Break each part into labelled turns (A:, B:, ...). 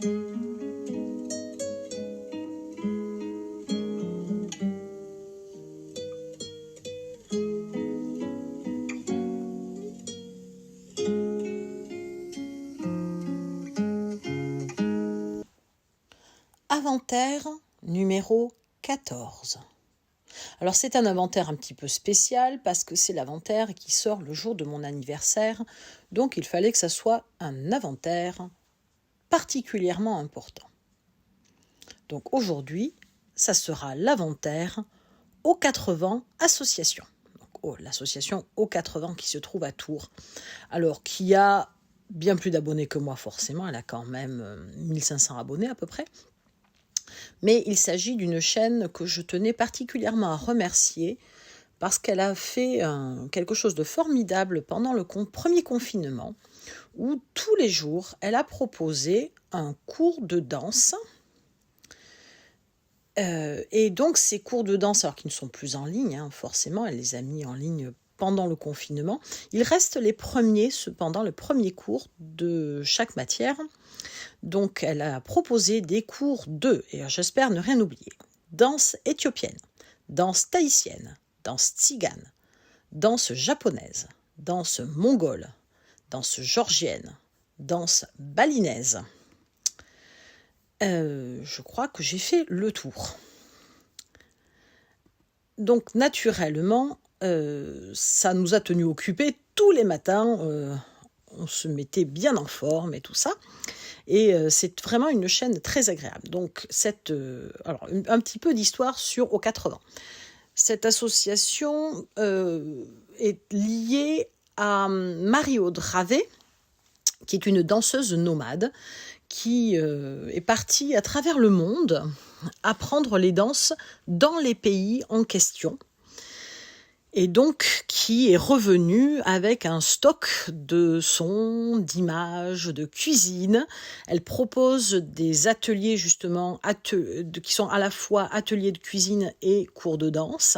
A: Inventaire numéro 14. Alors c'est un inventaire un petit peu spécial parce que c'est l'inventaire qui sort le jour de mon anniversaire, donc il fallait que ça soit un inventaire particulièrement important. Donc aujourd'hui, ça sera l'inventaire aux 80 associations. Donc, l'association aux 80 qui se trouve à Tours. Alors qui a bien plus d'abonnés que moi forcément, elle a quand même 1500 abonnés à peu près. Mais il s'agit d'une chaîne que je tenais particulièrement à remercier parce qu'elle a fait quelque chose de formidable pendant le premier confinement où tous les jours, elle a proposé un cours de danse. Et donc ces cours de danse, alors qu'ils ne sont plus en ligne, forcément, elle les a mis en ligne pendant le confinement, ils restent les premiers, cependant, le premier cours de chaque matière. Donc, elle a proposé des cours de, et j'espère ne rien oublier, danse éthiopienne, danse tahitienne, danse tzigane, danse japonaise, danse mongole, danse georgienne, danse balinaise. Je crois que j'ai fait le tour. Donc, naturellement, ça nous a tenus occupés tous les matins. On se mettait bien en forme et tout ça. Et c'est vraiment une chaîne très agréable. Donc, alors, un petit peu d'histoire sur aux 80. Cette association est liée à Marie-Aude Ravet, qui est une danseuse nomade, qui est partie à travers le monde apprendre les danses dans les pays en question. Et donc qui est revenue avec un stock de sons, d'images, de cuisine. Elle propose des ateliers justement qui sont à la fois ateliers de cuisine et cours de danse.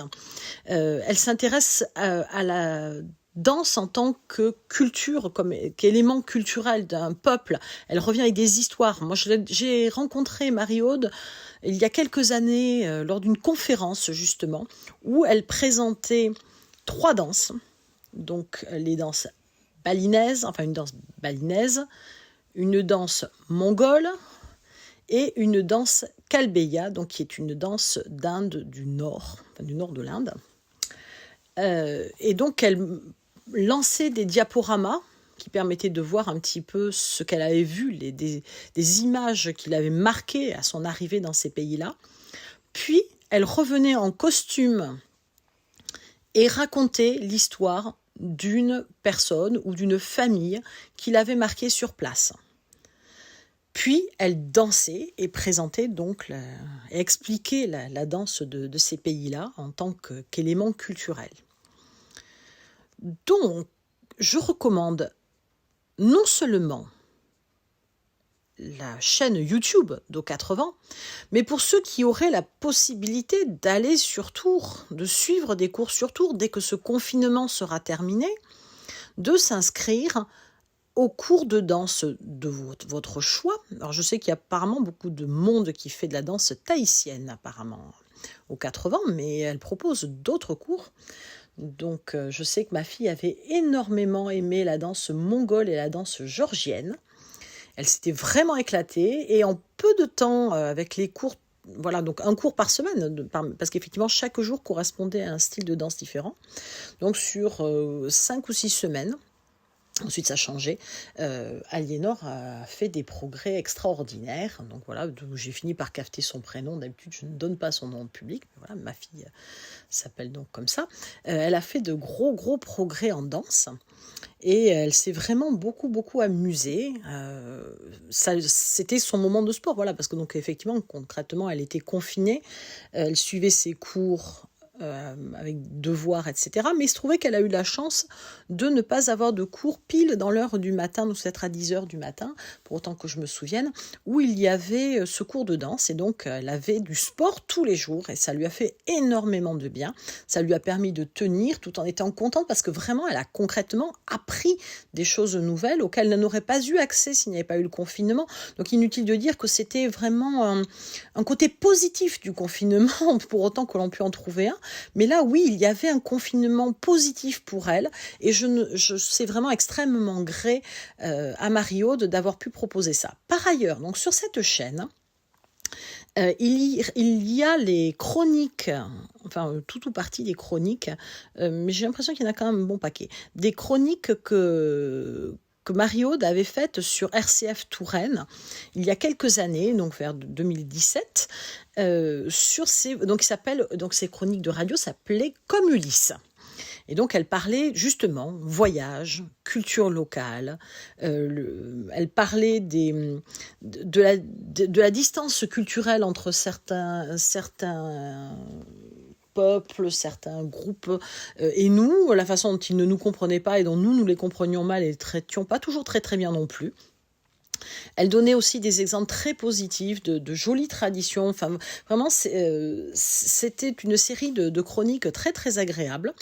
A: Elle s'intéresse à la danse en tant que culture, qu'élément culturel d'un peuple. Elle revient avec des histoires. Moi, j'ai rencontré Marie-Aude il y a quelques années lors d'une conférence justement où elle présentait 3 danses, donc les danses balinaises, enfin une danse balinaise, une danse mongole et une danse kalbeya, donc qui est une danse d'Inde du nord de l'Inde. Et donc elle lançait des diaporamas qui permettaient de voir un petit peu ce qu'elle avait vu, des images qui l'avaient marquée à son arrivée dans ces pays-là. Puis, elle revenait en costume et racontait l'histoire d'une personne ou d'une famille qui l'avait marquée sur place. Puis, elle dansait et présentait donc, et expliquait la danse de ces pays-là en tant qu'élément culturel. Donc, je recommande non seulement la chaîne YouTube d'O80, mais pour ceux qui auraient la possibilité d'aller sur Tours, de suivre des cours sur Tours dès que ce confinement sera terminé, de s'inscrire au cours de danse de votre choix. Alors je sais qu'il y a apparemment beaucoup de monde qui fait de la danse tahitienne apparemment aux 80, mais elle propose d'autres cours. Donc je sais que ma fille avait énormément aimé la danse mongole et la danse georgienne. Elle s'était vraiment éclatée et en peu de temps avec les cours, voilà, donc un cours par semaine, parce qu'effectivement chaque jour correspondait à un style de danse différent. Donc sur 5 ou 6 semaines, ensuite ça a changé, Aliénor a fait des progrès extraordinaires. Donc voilà, j'ai fini par capter son prénom. D'habitude je ne donne pas son nom public, mais voilà, ma fille s'appelle donc comme ça. Elle a fait de gros progrès en danse. Et elle s'est vraiment beaucoup amusée. C'était son moment de sport, voilà, parce que donc effectivement, concrètement, elle était confinée. Elle suivait ses cours avec devoirs, etc. Mais il se trouvait qu'elle a eu la chance de ne pas avoir de cours pile dans l'heure du matin, nous être à 10 heures du matin, pour autant que je me souvienne, où il y avait ce cours de danse. Et donc, elle avait du sport tous les jours et ça lui a fait énormément de bien. Ça lui a permis de tenir tout en étant contente parce que vraiment, elle a concrètement appris des choses nouvelles auxquelles elle n'aurait pas eu accès s'il n'y avait pas eu le confinement. Donc, inutile de dire que c'était vraiment un côté positif du confinement, pour autant que l'on puisse en trouver un. Mais là, oui, il y avait un confinement positif pour elle et je sais vraiment extrêmement gré à Marie-Aude d'avoir pu proposer ça. Par ailleurs, donc sur cette chaîne, il y a les chroniques, enfin tout ou partie des chroniques, mais j'ai l'impression qu'il y en a quand même un bon paquet, des chroniques que Marie-Aude avait faites sur RCF Touraine il y a quelques années, donc vers 2017, sur ces chroniques de radio s'appelaient Comme Ulysse. Et donc, elle parlait justement voyage, culture locale, elle parlait de la distance culturelle entre certains peuples, certains groupes et nous, la façon dont ils ne nous comprenaient pas et dont nous les comprenions mal et les traitions pas toujours très très bien non plus. Elle donnait aussi des exemples très positifs de jolies traditions. Enfin, vraiment, c'était une série de chroniques très, très agréables.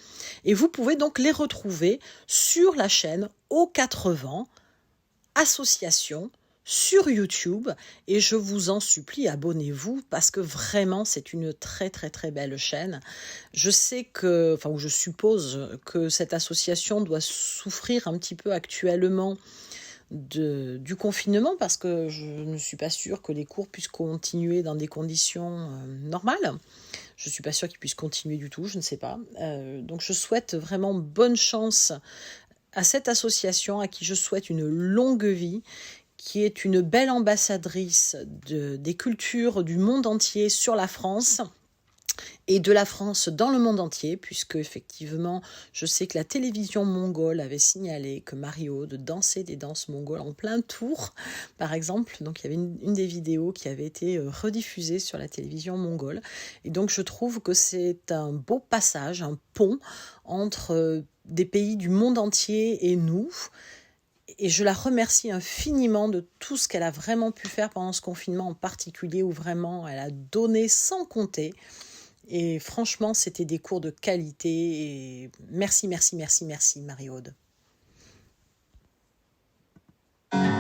A: Et vous pouvez donc les retrouver sur la chaîne Aux 4 Vents, association, sur YouTube. Et je vous en supplie, abonnez-vous parce que vraiment, c'est une très, très, très belle chaîne. Je sais que, enfin, ou je suppose que cette association doit souffrir un petit peu actuellement du confinement parce que je ne suis pas sûre que les cours puissent continuer dans des conditions normales. Je ne suis pas sûre qu'ils puissent continuer du tout, je ne sais pas. Donc je souhaite vraiment bonne chance à cette association à qui je souhaite une longue vie, qui est une belle ambassadrice des cultures du monde entier sur la France. Et de la France dans le monde entier, puisque effectivement, je sais que la télévision mongole avait signalé que Marie-Aude dansait des danses mongoles en plein tour, par exemple. Donc il y avait une des vidéos qui avait été rediffusée sur la télévision mongole. Et donc je trouve que c'est un beau passage, un pont entre des pays du monde entier et nous. Et je la remercie infiniment de tout ce qu'elle a vraiment pu faire pendant ce confinement en particulier, où vraiment elle a donné sans compter. Et franchement, c'était des cours de qualité. Et merci, merci, merci, merci, Marie-Aude.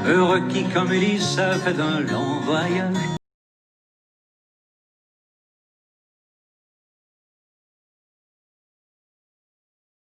B: Heureux qui, comme Ulysse, a fait un long voyage.